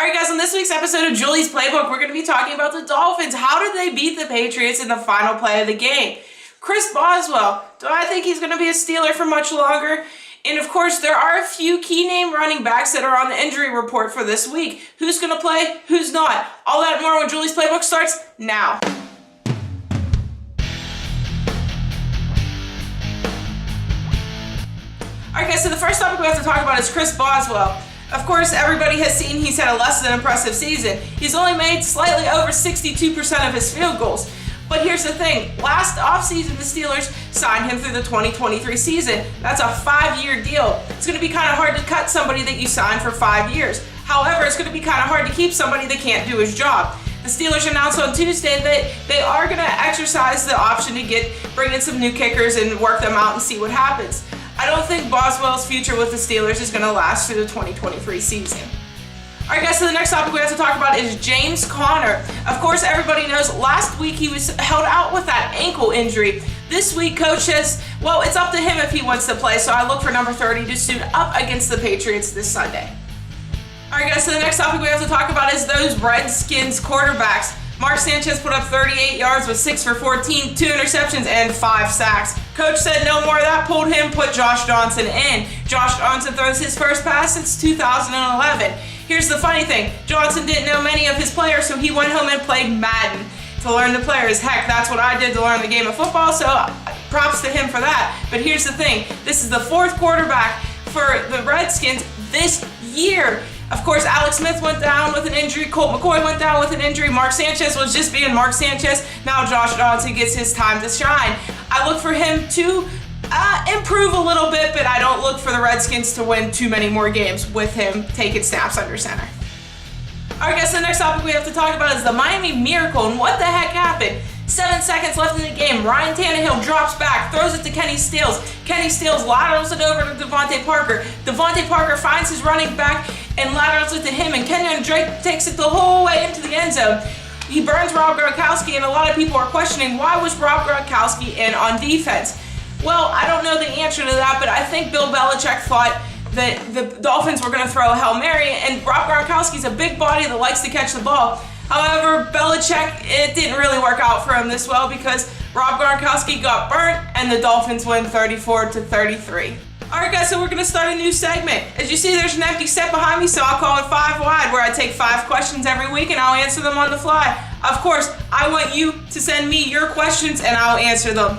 Alright guys, on this week's episode of Julie's Playbook, we're going to be talking about the Dolphins. How did they beat the Patriots in the final play of the game? Chris Boswell, do I think he's going to be a Steeler for much longer? And of course, there are a few key name running backs that are on the injury report for this week. Who's going to play? Who's not? All that and more when Julie's Playbook starts now. Alright guys, so the first topic we have to talk about is Chris Boswell. Of course, everybody has seen he's had a less than impressive season. He's only made slightly over 62% of his field goals. But here's the thing, last offseason the Steelers signed him through the 2023 season. That's a 5-year deal. It's going to be kind of hard to cut somebody that you signed for 5 years. However, it's going to be kind of hard to keep somebody that can't do his job. The Steelers announced on Tuesday that they are going to exercise the option to bring in some new kickers and work them out and see what happens. I don't think Boswell's future with the Steelers is going to last through the 2023 season. Alright guys, so the next topic we have to talk about is James Conner. Of course, everybody knows last week he was held out with that ankle injury. This week, coach says, well, it's up to him if he wants to play, so I look for number 30 to suit up against the Patriots this Sunday. Alright guys, so the next topic we have to talk about is those Redskins quarterbacks. Mark Sanchez put up 38 yards with 6 for 14, 2 interceptions, and 5 sacks. Coach said no more of that, pulled him, put Josh Johnson in. Josh Johnson throws his first pass since 2011. Here's the funny thing, Johnson didn't know many of his players, so he went home and played Madden to learn the players. Heck, that's what I did to learn the game of football, so props to him for that. But here's the thing, this is the 4th quarterback for the Redskins this year. Of course, Alex Smith went down with an injury, Colt McCoy went down with an injury, Mark Sanchez was just being Mark Sanchez, now Josh Johnson gets his time to shine. I look for him to improve a little bit, but I don't look for the Redskins to win too many more games with him taking snaps under center. Alright guys, so the next topic we have to talk about is the Miami Miracle, and what the heck happened? 7 seconds left in the game, Ryan Tannehill drops back, throws it to Kenny Stills. Kenny Stills laterals it over to Devontae Parker. Devontae Parker finds his running back and laterals it to him, and Kenyon Drake takes it the whole way into the end zone. He burns Rob Gronkowski, and a lot of people are questioning why was Rob Gronkowski in on defense. Well, I don't know the answer to that, but I think Bill Belichick thought that the Dolphins were going to throw a Hail Mary, and Rob Gronkowski's a big body that likes to catch the ball. However, Belichick, it didn't really work out for him this well because Rob Gronkowski got burnt and the Dolphins win 34-33. Alright guys, so we're going to start a new segment. As you see, there's an empty set behind me, so I'll call it 5 Wide, where I take 5 questions every week and I'll answer them on the fly. Of course, I want you to send me your questions and I'll answer them.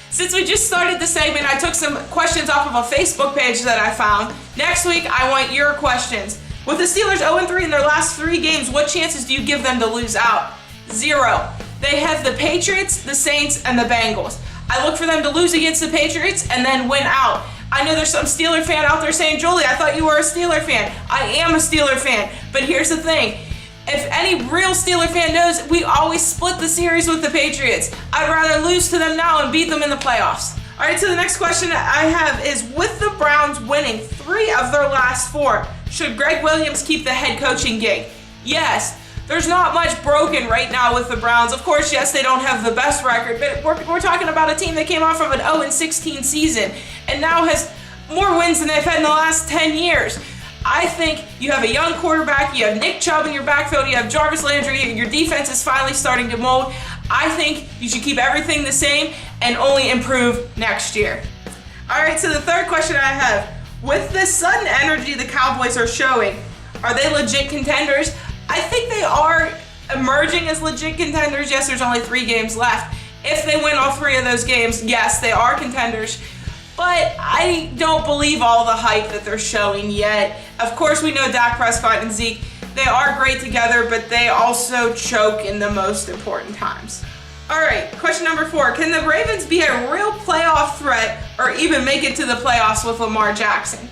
Since we just started the segment, I took some questions off of a Facebook page that I found. Next week, I want your questions. With the Steelers 0-3 in their last 3 games, what chances do you give them to lose out? 0. They have the Patriots, the Saints, and the Bengals. I look for them to lose against the Patriots and then win out. I know there's some Steeler fan out there saying, Julie, I thought you were a Steeler fan. I am a Steeler fan, but here's the thing. If any real Steeler fan knows, we always split the series with the Patriots. I'd rather lose to them now and beat them in the playoffs. Alright, so the next question I have is, with the Browns winning 3 of their last 4, should Greg Williams keep the head coaching gig? Yes. There's not much broken right now with the Browns. Of course, yes, they don't have the best record, but we're talking about a team that came off of an 0-16 season and now has more wins than they've had in the last 10 years. I think you have a young quarterback, you have Nick Chubb in your backfield, you have Jarvis Landry, your defense is finally starting to mold. I think you should keep everything the same and only improve next year. Alright, so the third question I have, with the sudden energy the Cowboys are showing, are they legit contenders? I think they are emerging as legit contenders. Yes, there's only 3 games left. If they win all 3 of those games, yes, they are contenders. But I don't believe all the hype that they're showing yet. Of course, we know Dak Prescott and Zeke, they are great together, but they also choke in the most important times. Alright, question number 4. Can the Ravens be a real playoff threat or even make it to the playoffs with Lamar Jackson?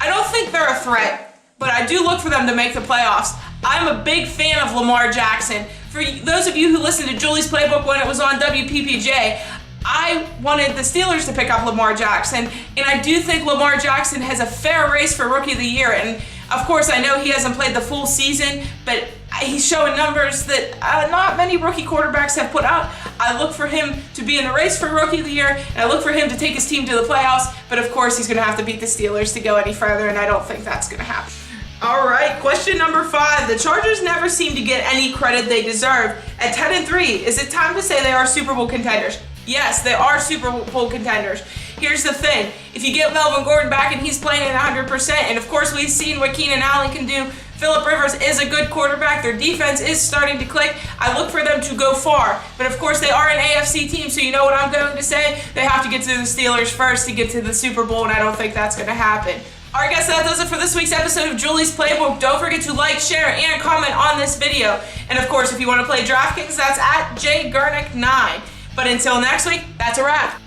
I don't think they're a threat, but I do look for them to make the playoffs. I'm a big fan of Lamar Jackson. For those of you who listened to Julie's Playbook when it was on WPPJ, I wanted the Steelers to pick up Lamar Jackson, and I do think Lamar Jackson has a fair race for Rookie of the Year. And of course, I know he hasn't played the full season, but He's showing numbers that not many rookie quarterbacks have put out. I look for him to be in the race for Rookie of the Year, and I look for him to take his team to the playoffs, but of course he's going to have to beat the Steelers to go any further, and I don't think that's going to happen. All right, question number 5. The Chargers never seem to get any credit they deserve. At 10-3, is it time to say they are Super Bowl contenders? Yes, they are Super Bowl contenders. Here's the thing. If you get Melvin Gordon back and he's playing at 100%, and of course we've seen what Keenan Allen can do, Phillip Rivers is a good quarterback. Their defense is starting to click. I look for them to go far. But of course, they are an AFC team, so you know what I'm going to say? They have to get to the Steelers first to get to the Super Bowl, and I don't think that's going to happen. All right, guys, so that does it for this week's episode of Julie's Playbook. Don't forget to like, share, and comment on this video. And of course, if you want to play DraftKings, that's at jgurnick9. But until next week, that's a wrap.